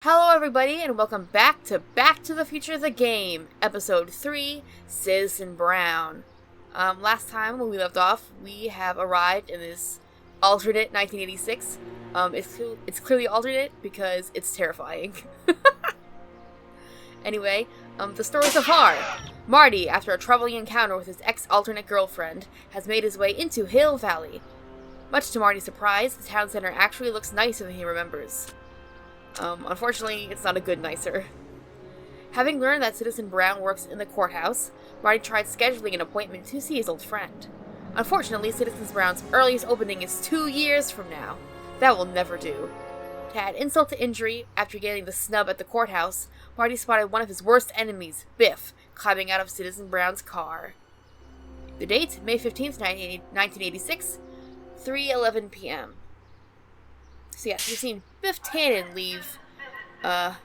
Hello everybody and welcome back to the Future the Game, Episode 3, Citizen Brown. Last time when we left off, we have arrived in this alternate 1986. It's clearly alternate because it's terrifying. Anyway, the story so far. Marty, after a troubling encounter with his ex-alternate girlfriend, has made his way into Hill Valley. Much to Marty's surprise, the town center actually looks nicer than he remembers. Unfortunately, it's not a good nicer. Having learned that Citizen Brown works in the courthouse, Marty tried scheduling an appointment to see his old friend. Unfortunately, Citizen Brown's earliest opening is 2 years from now. That will never do. To add insult to injury, after getting the snub at the courthouse, Marty spotted one of his worst enemies, Biff, climbing out of Citizen Brown's car. The date, May 15th, 1986, 3:11 p.m. So yes, we've seen Biff Tannen leave the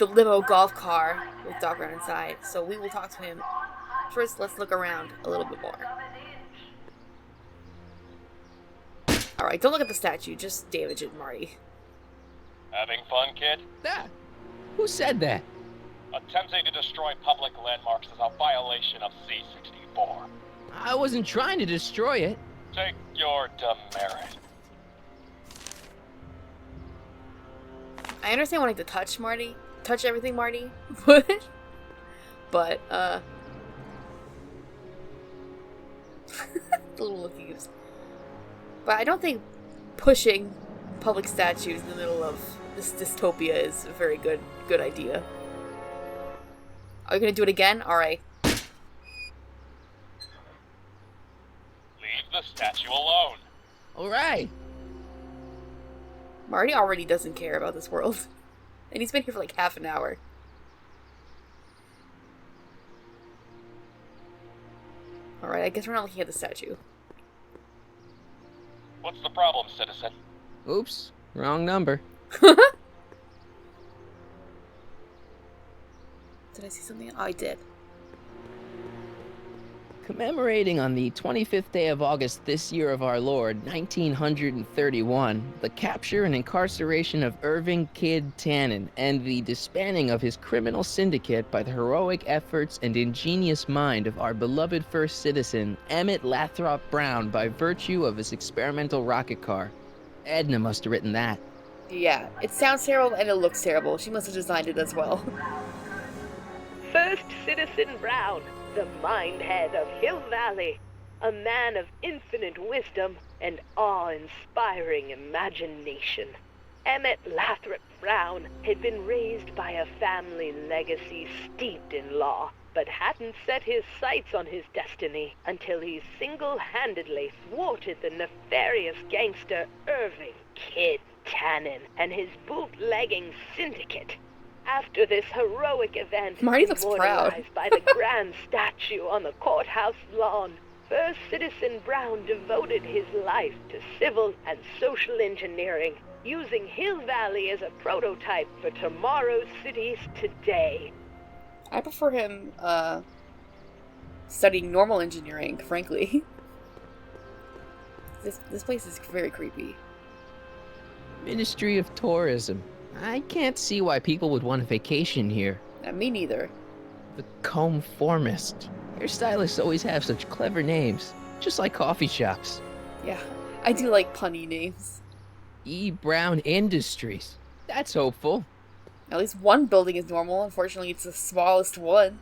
limo golf car with Doc Brown inside, so we will talk to him. First, let's look around a little bit more. Alright, don't look at the statue, just damage it, Marty. Having fun, kid? That? Who said that? Attempting to destroy public landmarks is a violation of C-64. I wasn't trying to destroy it. Take your demerit. I understand wanting to touch everything, Marty, but, the little lookies. But I don't think pushing public statues in the middle of this dystopia is a very good idea. Are you gonna do it again? Alright. Leave the statue alone. Alright. Marty already doesn't care about this world. And he's been here for like half an hour. Alright, I guess we're not looking at the statue. What's the problem, citizen? Oops, wrong number. Did I see something? Oh, I did. Commemorating on the 25th day of August this year of our Lord, 1931, the capture and incarceration of Irving Kid Tannen and the disbanding of his criminal syndicate by the heroic efforts and ingenious mind of our beloved first citizen, Emmett Lathrop Brown, by virtue of his experimental rocket car. Edna must have written that. Yeah, it sounds terrible and it looks terrible. She must have designed it as well. First Citizen Brown, the mind-head of Hill Valley, a man of infinite wisdom and awe-inspiring imagination. Emmett Lathrop Brown had been raised by a family legacy steeped in law, but hadn't set his sights on his destiny until he single-handedly thwarted the nefarious gangster Irving Kid Tannen and his bootlegging syndicate. After this heroic event, Marty looks proud. immortalized by the grand statue on the courthouse lawn, First Citizen Brown devoted his life to civil and social engineering, using Hill Valley as a prototype for tomorrow's cities today. I prefer him, studying normal engineering, frankly. This place is very creepy. Ministry of Tourism. I can't see why people would want a vacation here. Me neither. The Conformist. Hairstylists always have such clever names, just like coffee shops. Yeah, I do like punny names. E. Brown Industries. That's hopeful. At least one building is normal. Unfortunately, it's the smallest one.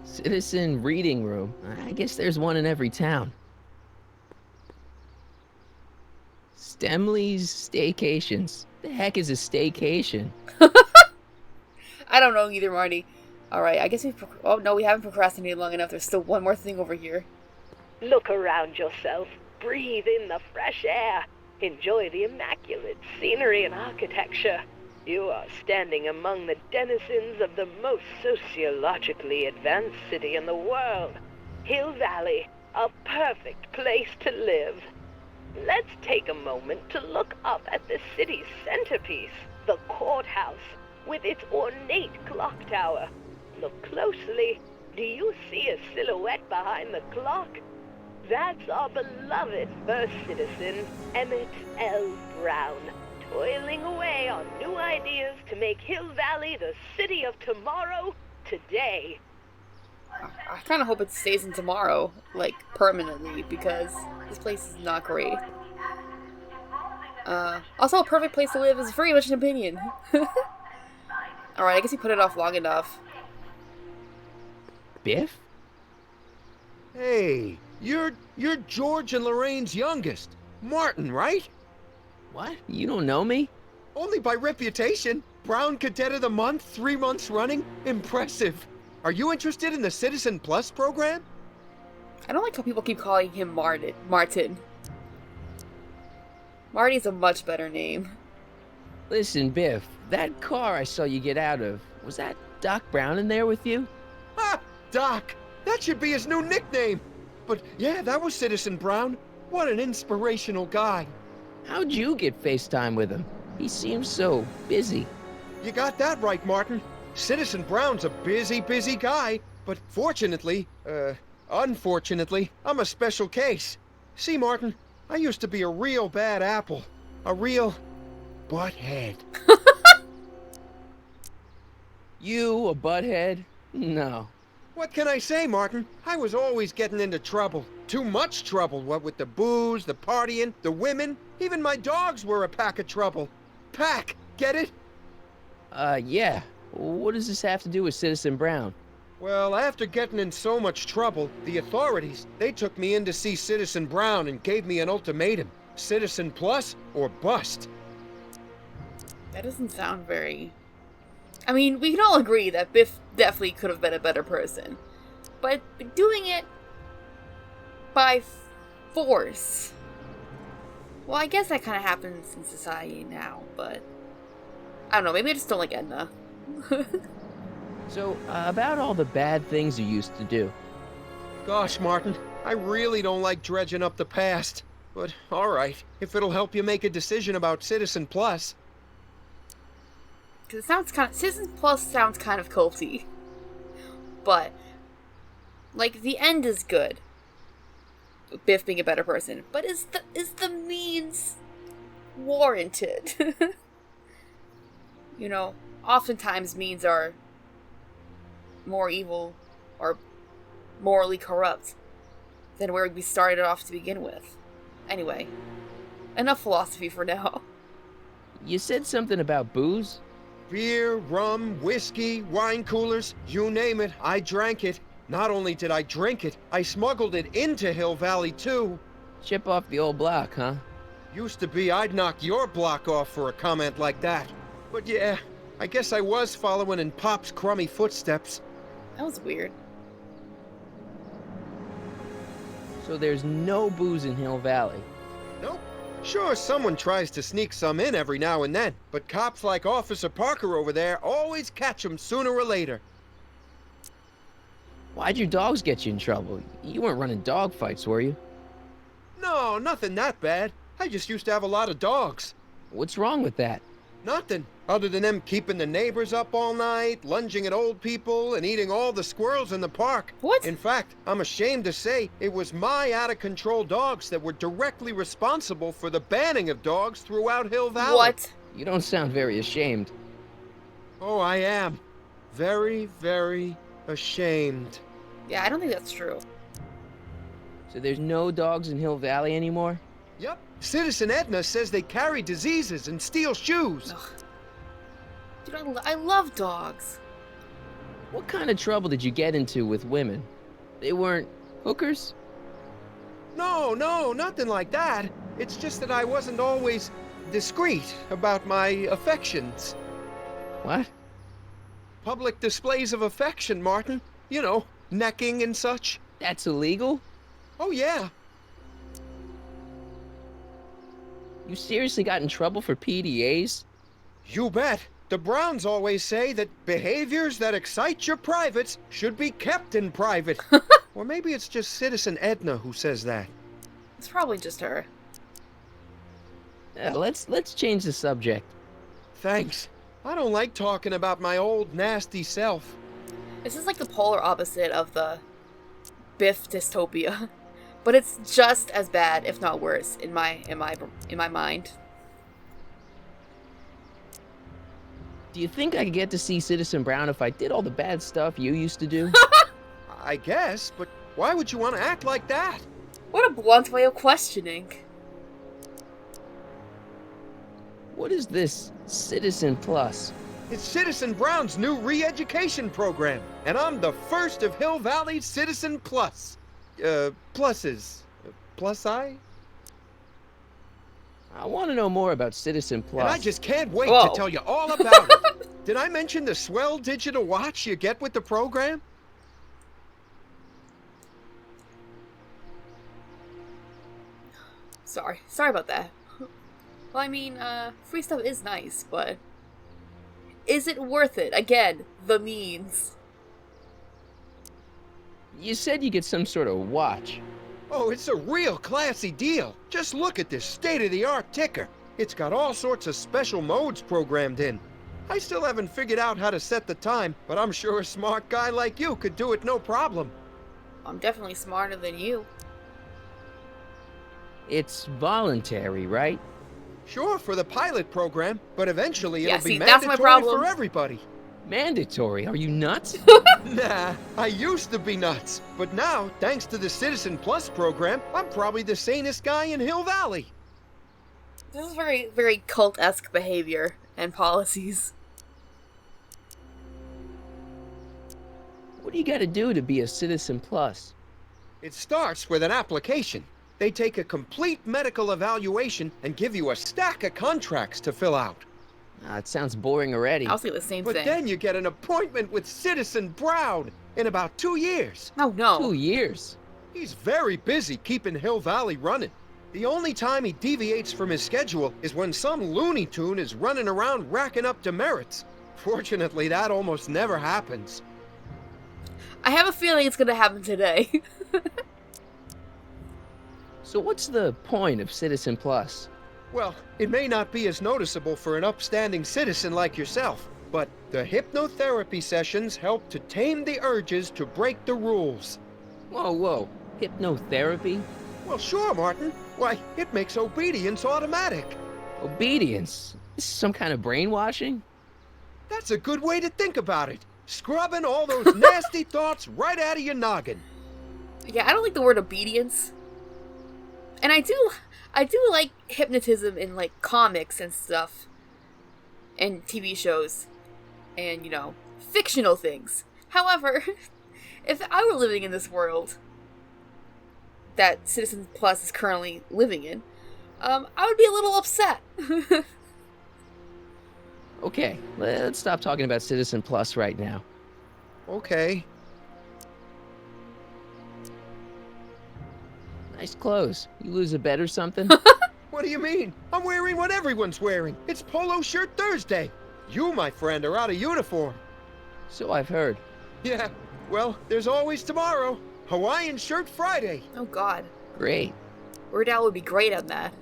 Citizen Reading Room. I guess there's one in every town. Stemley's Staycations. The heck is a staycation? I don't know either, Marty. Alright, I guess oh no, we haven't procrastinated long enough. There's still one more thing over here. Look around yourself, breathe in the fresh air, enjoy the immaculate scenery and architecture. You are standing among the denizens of the most sociologically advanced city in the world. Hill Valley, a perfect place to live. Let's take a moment to look up at the city's centerpiece, the courthouse, with its ornate clock tower. Look closely. Do you see a silhouette behind the clock? That's our beloved first citizen, Emmett L. Brown, toiling away on new ideas to make Hill Valley the city of tomorrow today. I kind of hope it stays in tomorrow, like, permanently, because this place is not great. Also, a perfect place to live is very much an opinion. Alright, I guess he put it off long enough. Biff? Hey, you're George and Lorraine's youngest. Martin, right? What? You don't know me? Only by reputation. Brown Cadet of the Month, 3 months running. Impressive. Are you interested in the Citizen Plus program? I don't like how people keep calling him Martin. Marty's a much better name. Listen, Biff, that car I saw you get out of, was that Doc Brown in there with you? Ha! Doc! That should be his new nickname. But yeah, that was Citizen Brown. What an inspirational guy. How'd you get FaceTime with him? He seems so busy. You got that right, Martin. Citizen Brown's a busy guy. But unfortunately, I'm a special case. See, Martin, I used to be a real bad apple. A real butthead. You, a butthead? No. What can I say, Martin? I was always getting into trouble. Too much trouble, what with the booze, the partying, the women. Even my dogs were a pack of trouble. Pack, get it? Yeah. What does this have to do with Citizen Brown? Well, after getting in so much trouble, the authorities, they took me in to see Citizen Brown and gave me an ultimatum. Citizen Plus or bust. That doesn't sound very... I mean, we can all agree that Biff definitely could have been a better person. But doing it by force... Well, I guess that kind of happens in society now, but... I don't know, maybe I just don't like Edna. So, about all the bad things you used to do. Gosh, Martin, I really don't like dredging up the past. But, alright, if it'll help you make a decision about Citizen Plus. Because it sounds kind of... Citizen Plus sounds kind of culty. But, like, the end is good. Biff being a better person. But is the means warranted? You know, oftentimes means are more evil or morally corrupt than where we started off to begin with. Anyway, enough philosophy for now. You said something about booze? Beer, rum, whiskey, wine coolers, you name it, I drank it. Not only did I drink it, I smuggled it into Hill Valley too. Chip off the old block, huh? Used to be I'd knock your block off for a comment like that. But yeah, I guess I was following in Pop's crummy footsteps. That was weird. So there's no booze in Hill Valley? Nope. Sure, someone tries to sneak some in every now and then, but cops like Officer Parker over there always catch 'em sooner or later. Why'd your dogs get you in trouble? You weren't running dog fights, were you? No, nothing that bad. I just used to have a lot of dogs. What's wrong with that? Nothing, other than them keeping the neighbors up all night, lunging at old people, and eating all the squirrels in the park. What? In fact, I'm ashamed to say it was my out-of-control dogs that were directly responsible for the banning of dogs throughout Hill Valley. What? You don't sound very ashamed. Oh, I am. Very, very ashamed. Yeah, I don't think that's true. So there's no dogs in Hill Valley anymore? Yep. Citizen Edna says they carry diseases and steal shoes. Ugh. Dude, I love dogs. What kind of trouble did you get into with women? They weren't hookers? No, nothing like that. It's just that I wasn't always discreet about my affections. What? Public displays of affection, Martin. You know, necking and such. That's illegal? Oh, yeah. You seriously got in trouble for PDAs? You bet. The Browns always say that behaviors that excite your privates should be kept in private. Or maybe it's just Citizen Edna who says that. It's probably just her. Let's change the subject. Thanks. I don't like talking about my old nasty self. This is like the polar opposite of the Biff dystopia. But it's just as bad, if not worse, in my mind. Do you think I could get to see Citizen Brown if I did all the bad stuff you used to do? I guess, but why would you want to act like that? What a blunt way of questioning. What is this Citizen Plus? It's Citizen Brown's new re-education program, and I'm the first of Hill Valley's Citizen Plus. Pluses. Plus I? I want to know more about Citizen Plus. And I just can't wait Whoa. to tell you all about it. Did I mention the swell digital watch you get with the program? Sorry about that. Well, I mean, free stuff is nice, but is it worth it? Again, the means. You said you get some sort of watch. Oh, it's a real classy deal. Just look at this state-of-the-art ticker. It's got all sorts of special modes programmed in. I still haven't figured out how to set the time, but I'm sure a smart guy like you could do it no problem. I'm definitely smarter than you. It's voluntary, right? Sure, for the pilot program, but eventually Yeah, it'll be see, that's my mandatory problem. for everybody. Mandatory? Are you nuts? Nah, I used to be nuts, but now, thanks to the Citizen Plus program, I'm probably the sanest guy in Hill Valley. This is very, very cult-esque behavior and policies. What do you gotta do to be a Citizen Plus? It starts with an application. They take a complete medical evaluation and give you a stack of contracts to fill out. It sounds boring already. I'll say the same But thing. then you get an appointment with Citizen Brown in about 2 years. Oh, no. 2 years. He's very busy keeping Hill Valley running. The only time he deviates from his schedule is when some Looney Tune is running around racking up demerits. Fortunately, that almost never happens. I have a feeling it's gonna happen today. So what's the point of Citizen Plus? Well, it may not be as noticeable for an upstanding citizen like yourself, but the hypnotherapy sessions help to tame the urges to break the rules. Whoa. Hypnotherapy? Well, sure, Martin. Why, it makes obedience automatic. Obedience? This is some kind of brainwashing? That's a good way to think about it. Scrubbing all those nasty thoughts right out of your noggin. Yeah, I don't like the word obedience. And I do like hypnotism in, like, comics and stuff. And TV shows. And, fictional things. However, if I were living in this world that Citizen Plus is currently living in, I would be a little upset. Okay, let's stop talking about Citizen Plus right now. Okay. Nice clothes. You lose a bet or something? What do you mean? I'm wearing what everyone's wearing. It's Polo Shirt Thursday. You, my friend, are out of uniform. So I've heard. Yeah, well, there's always tomorrow. Hawaiian Shirt Friday. Oh, God. Great. Weird Al would be great on that.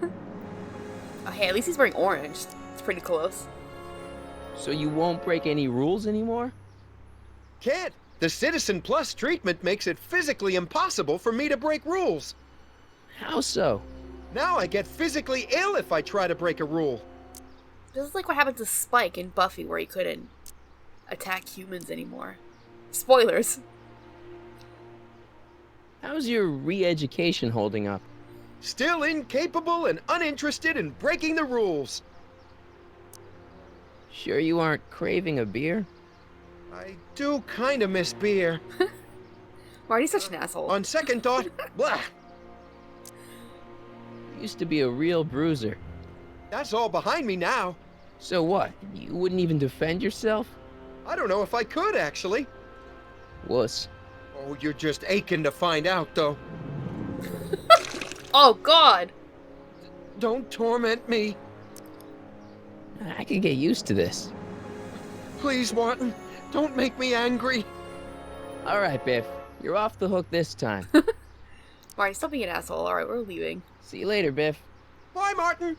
Oh, hey, at least he's wearing orange. It's pretty close. So you won't break any rules anymore? Can't. The Citizen Plus treatment makes it physically impossible for me to break rules. How so? Now I get physically ill if I try to break a rule. This is like what happened to Spike in Buffy, where he couldn't attack humans anymore. Spoilers. How's your re-education holding up? Still incapable and uninterested in breaking the rules. Sure you aren't craving a beer? I do kind of miss beer. Marty's such an asshole. On second thought, blah. You used to be a real bruiser. That's all behind me now. So what? You wouldn't even defend yourself? I don't know if I could, actually. Wuss. Oh, you're just aching to find out, though. Oh, God! Don't torment me. I can get used to this. Please, Martin. Don't make me angry. All right, Biff. You're off the hook this time. Marty, stop being an asshole. Alright, we're leaving. See you later, Biff. Bye, Martin.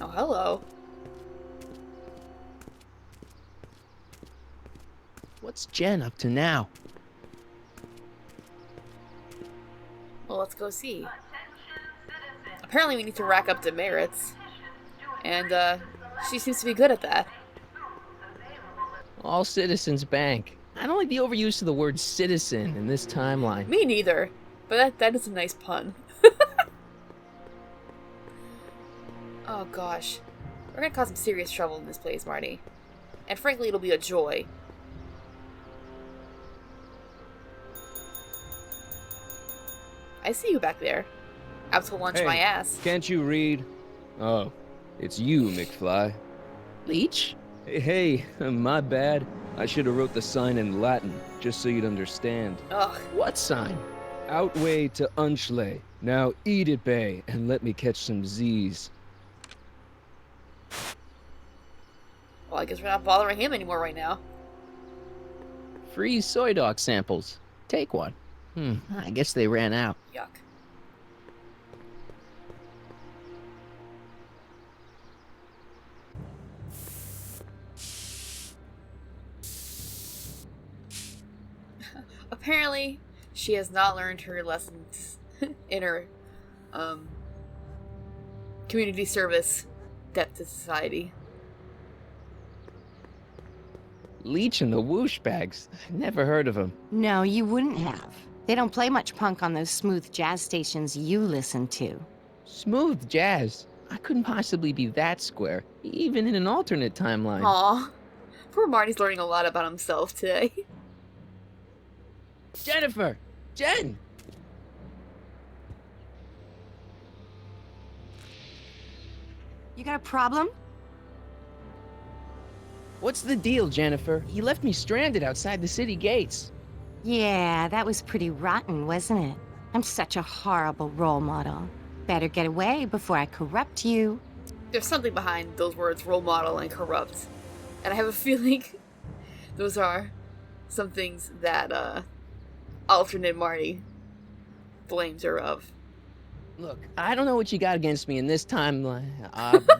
Oh, hello. What's Jen up to now? Well, let's go see. Apparently we need to rack up demerits. And, she seems to be good at that. All Citizens Bank. I don't like the overuse of the word citizen in this timeline. Me neither. But that is a nice pun. Oh gosh. We're gonna cause some serious trouble in this place, Marty. And frankly, it'll be a joy. I see you back there. Out to lunch my ass. Can't you read? Oh, it's you, McFly. Leech? Hey, my bad. I should have wrote the sign in Latin, just so you'd understand. Ugh. What sign? Outway to Unchley. Now eat it, Bay, and let me catch some Z's. Well, I guess we're not bothering him anymore right now. Free soy dog samples. Take one. I guess they ran out. Yuck. Apparently, she has not learned her lessons in her community service debt to society. Leech and the whoosh bags. Never heard of them. No, you wouldn't have. They don't play much punk on those smooth jazz stations you listen to. Smooth jazz. I couldn't possibly be that square, even in an alternate timeline. Aw. Poor Marty's learning a lot about himself today. Jennifer! Jen! You got a problem? What's the deal, Jennifer? You left me stranded outside the city gates. Yeah, that was pretty rotten, wasn't it? I'm such a horrible role model. Better get away before I corrupt you. There's something behind those words, role model and corrupt. And I have a feeling those are some things that, alternate Marty blames her of. Look, I don't know what you got against me in this timeline,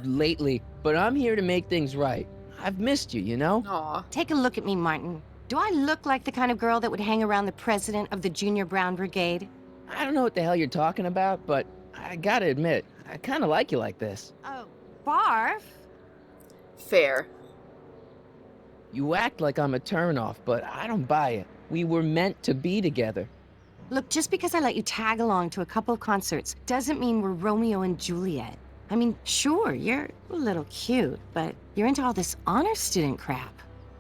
lately, but I'm here to make things right. I've missed you, you know? Aw. Take a look at me, Martin. Do I look like the kind of girl that would hang around the president of the Junior Brown Brigade? I don't know what the hell you're talking about, but I gotta admit, I kinda like you like this. Oh, barf? Fair. You act like I'm a turnoff, but I don't buy it. We were meant to be together. Look, just because I let you tag along to a couple of concerts doesn't mean we're Romeo and Juliet. I mean, sure, you're a little cute, but you're into all this honor student crap.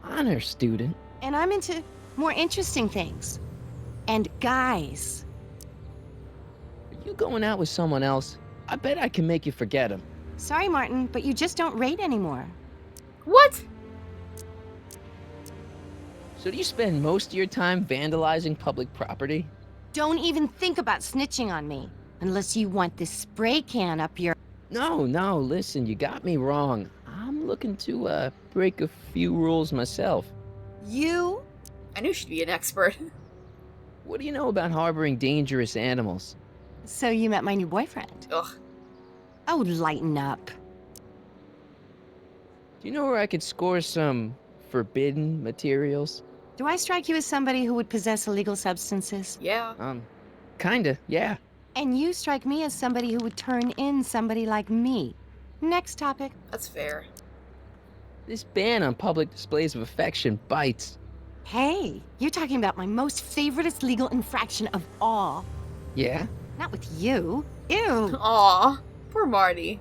Honor student? And I'm into more interesting things. And guys. Are you going out with someone else? I bet I can make you forget him. Sorry, Martin, but you just don't rate anymore. What? So do you spend most of your time vandalizing public property? Don't even think about snitching on me, unless you want this spray can up your... No, listen, you got me wrong. I'm looking to, break a few rules myself. You? I knew she'd be an expert. What do you know about harboring dangerous animals? So you met my new boyfriend. Ugh. Oh, lighten up. Do you know where I could score some forbidden materials? Do I strike you as somebody who would possess illegal substances? Yeah. Kinda, yeah. And you strike me as somebody who would turn in somebody like me. Next topic. That's fair. This ban on public displays of affection bites. Hey, you're talking about my most favoriteest legal infraction of all. Yeah? Not with you. Ew. Aw. Poor Marty.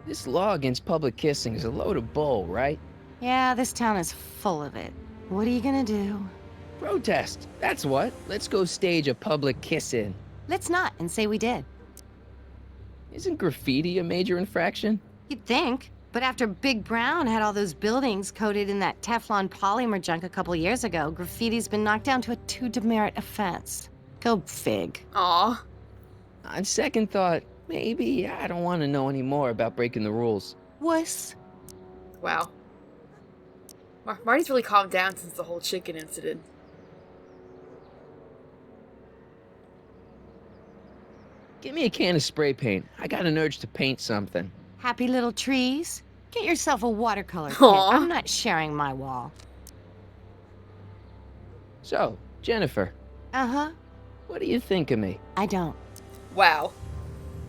This law against public kissing is a load of bull, right? Yeah, this town is full of it. What are you gonna do? Protest, that's what. Let's go stage a public kiss-in. Let's not and say we did. Isn't graffiti a major infraction? You'd think. But after Big Brown had all those buildings coated in that Teflon polymer junk a couple years ago, graffiti's been knocked down to a 2 demerit offense. Go fig. Aw. On second thought, maybe I don't want to know any more about breaking the rules. Wuss. Wow. Marty's really calmed down since the whole chicken incident. Give me a can of spray paint. I got an urge to paint something. Happy little trees? Get yourself a watercolor kit. Aw. I'm not sharing my wall. So, Jennifer, Uh-huh. what do you think of me? I don't. Wow.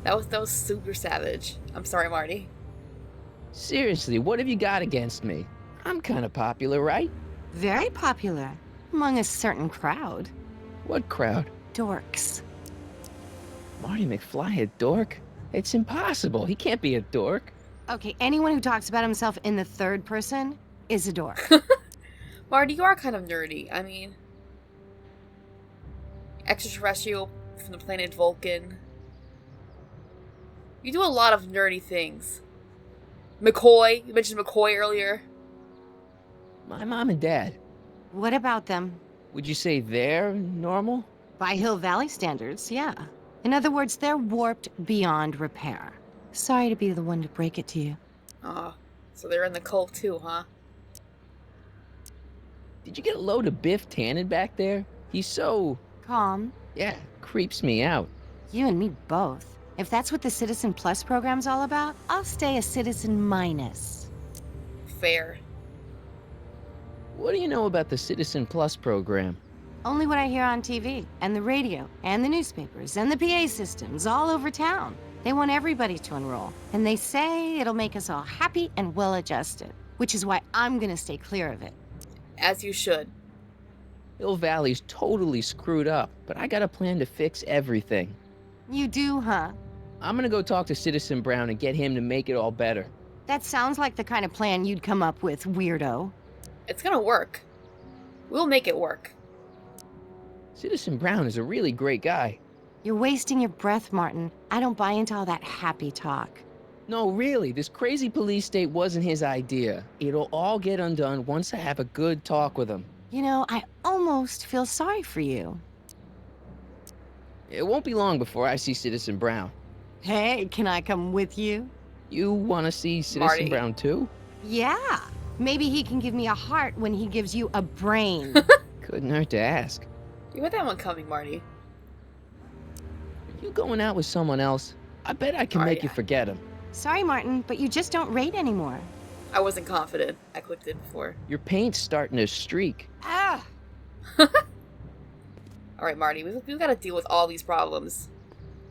That was super savage. I'm sorry, Marty. Seriously, what have you got against me? I'm kind of popular, right? Very popular. Among a certain crowd. What crowd? Dorks. Marty McFly a dork? It's impossible. He can't be a dork. Okay, anyone who talks about himself in the third person is a dork. Marty, you are kind of nerdy. I mean, extraterrestrial from the planet Vulcan. You do a lot of nerdy things. McCoy. You mentioned McCoy earlier. My mom and dad. What about them? Would you say they're normal? By Hill Valley standards, yeah. In other words, they're warped beyond repair. Sorry to be the one to break it to you. Oh, so they're in the cult too, huh? Did you get a load of Biff Tannen back there? He's so... Calm. yeah, creeps me out. You and me both. If that's what the Citizen Plus program's all about, I'll stay a Citizen Minus. Fair. What do you know about the Citizen Plus program? Only what I hear on TV, and the radio, and the newspapers, and the PA systems all over town. They want everybody to enroll, and they say it'll make us all happy and well-adjusted, which is why I'm gonna stay clear of it. As you should. Hill Valley's totally screwed up, but I got a plan to fix everything. You do, huh? I'm gonna go talk to Citizen Brown and get him to make it all better. That sounds like the kind of plan you'd come up with, weirdo. It's gonna work. We'll make it work. Citizen Brown is a really great guy. You're wasting your breath, Martin. I don't buy into all that happy talk. No, really, this crazy police state wasn't his idea. It'll all get undone once I have a good talk with him. You know, I almost feel sorry for you. It won't be long before I see Citizen Brown. Hey, can I come with you? You want to see Citizen Marty. Brown too? Yeah. Maybe he can give me a heart when he gives you a brain. Couldn't hurt to ask. You had that one coming, Marty. Are you going out with someone else? I bet I can Are make ya? you forget him. Sorry, Martin, but you just don't rate anymore. I wasn't confident. I clicked it before. Your paint's starting to streak. Ah! Alright, Marty, we've got to deal with all these problems.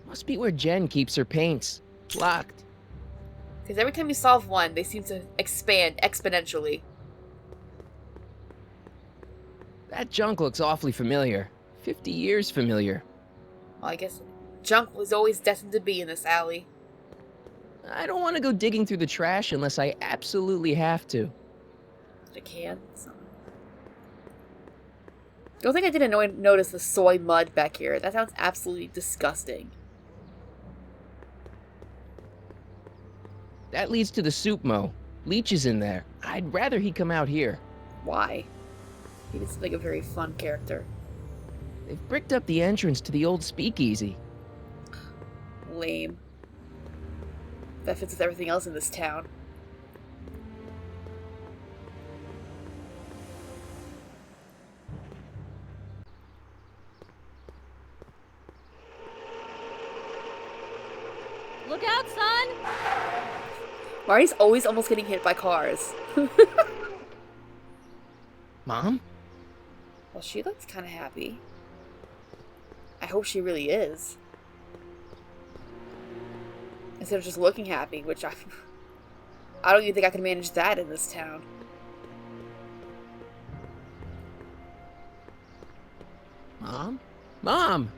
Must be where Jen keeps her paints. Locked. Because every time you solve one, they seem to expand exponentially. That junk looks awfully familiar. 50 years familiar. Well, I guess junk was always destined to be in this alley. I don't want to go digging through the trash unless I absolutely have to. I can. So. Don't think I didn't notice the soy mud back here. That sounds absolutely disgusting. That leads to the soup mo. Leech is in there. I'd rather he come out here. Why? He doesn't seem like a very fun character. They've bricked up the entrance to the old speakeasy. Lame. That fits with everything else in this town. Look out, son! Marty's always almost getting hit by cars. Mom? Well, she looks kind of happy. I hope she really is. Instead of just looking happy, which I don't even think I can manage that in this town. Mom? Mom!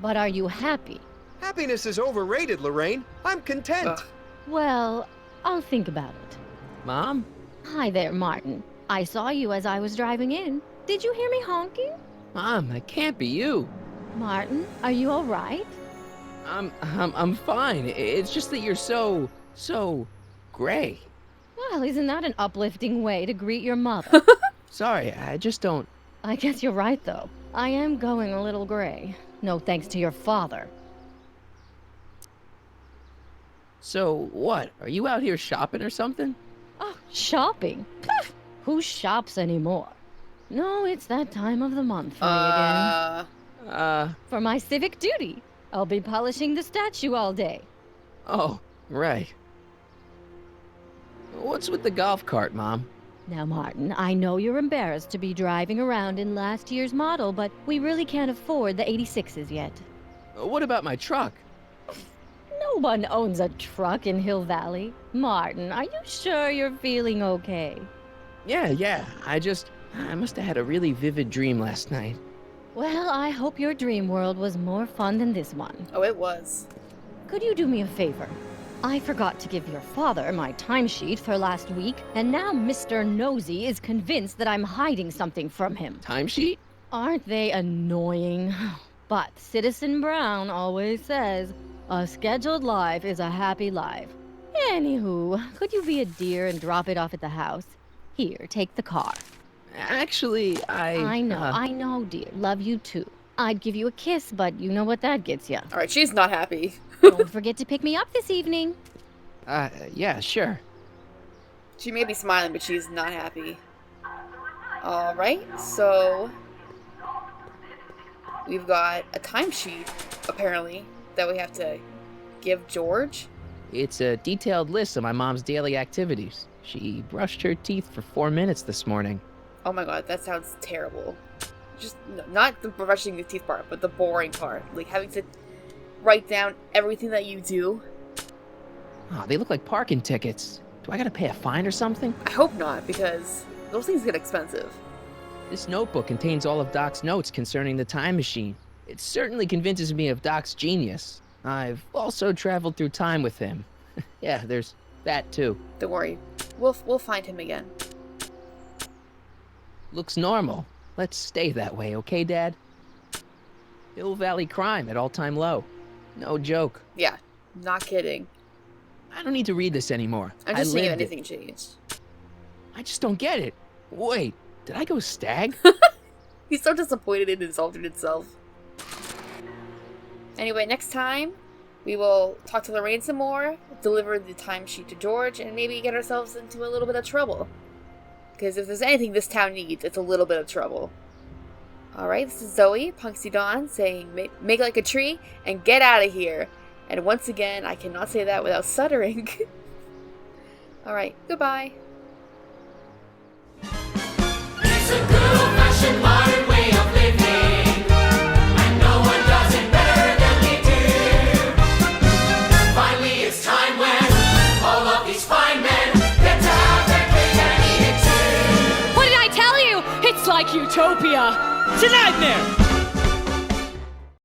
But are you happy? Happiness is overrated, Lorraine. I'm content. Ugh. Well, I'll think about it. Mom? Hi there, Martin. I saw you as I was driving in. Did you hear me honking? Mom, that can't be you. Martin, are you all right? I'm fine. It's just that you're so gray. Well, isn't that an uplifting way to greet your mother? Sorry, I just don't... I guess you're right, though. I am going a little gray. No thanks to your father. So, what? Are you out here shopping or something? Oh, shopping? Pff, who shops anymore? No, it's that time of the month for me again. For my civic duty. I'll be polishing the statue all day. Oh, right. What's with the golf cart, Mom? Now, Martin, I know you're embarrassed to be driving around in last year's model, but we really can't afford the 86s yet. What about my truck? No No one owns a truck in Hill Valley. Martin, are you sure you're feeling okay? Yeah. I must have had a really vivid dream last night. Well, I hope your dream world was more fun than this one. Oh, it was. Could you do me a favor? I forgot to give your father my timesheet for last week, and now Mr. Nosy is convinced that I'm hiding something from him. Timesheet? Aren't they annoying? But Citizen Brown always says, a scheduled life is a happy life. Anywho, could you be a dear and drop it off at the house? Here, take the car. Actually, I know, dear. Love you too. I'd give you a kiss, but you know what that gets you. Alright, she's not happy. Don't forget to pick me up this evening. Yeah, sure. She may be smiling, but she's not happy. Alright, so... we've got a timesheet, apparently, that we have to give George. It's a detailed list of my mom's daily activities. She brushed her teeth for 4 minutes this morning. Oh my god, that sounds terrible. Just, not the brushing the teeth part, but the boring part. Like, having to write down everything that you do. Oh, they look like parking tickets. Do I gotta pay a fine or something? I hope not, because those things get expensive. This notebook contains all of Doc's notes concerning the time machine. It certainly convinces me of Doc's genius. I've also traveled through time with him. Yeah, there's that too. Don't worry. We'll find him again. Looks normal. Let's stay that way, okay, Dad? Hill Valley crime at all-time low. No joke. Yeah, not kidding. I don't need to read this anymore. I'm just seeing if lived it. anything changed. I just don't get it. Wait, did I go stag? He's so disappointed in his alternate self. Anyway, next time, we will talk to Lorraine some more, deliver the timesheet to George, and maybe get ourselves into a little bit of trouble. Because if there's anything this town needs, it's a little bit of trouble. Alright, this is Zoe, Punxsy Dawn, saying make like a tree and get out of here. And once again, I cannot say that without stuttering. Alright, goodbye. It's a good old-fashioned modern way of living, and no one does it better than we do. Finally, it's time when all of these fine men get to have their cake and eat it too. What did I tell you? It's like utopia. It's a nightmare.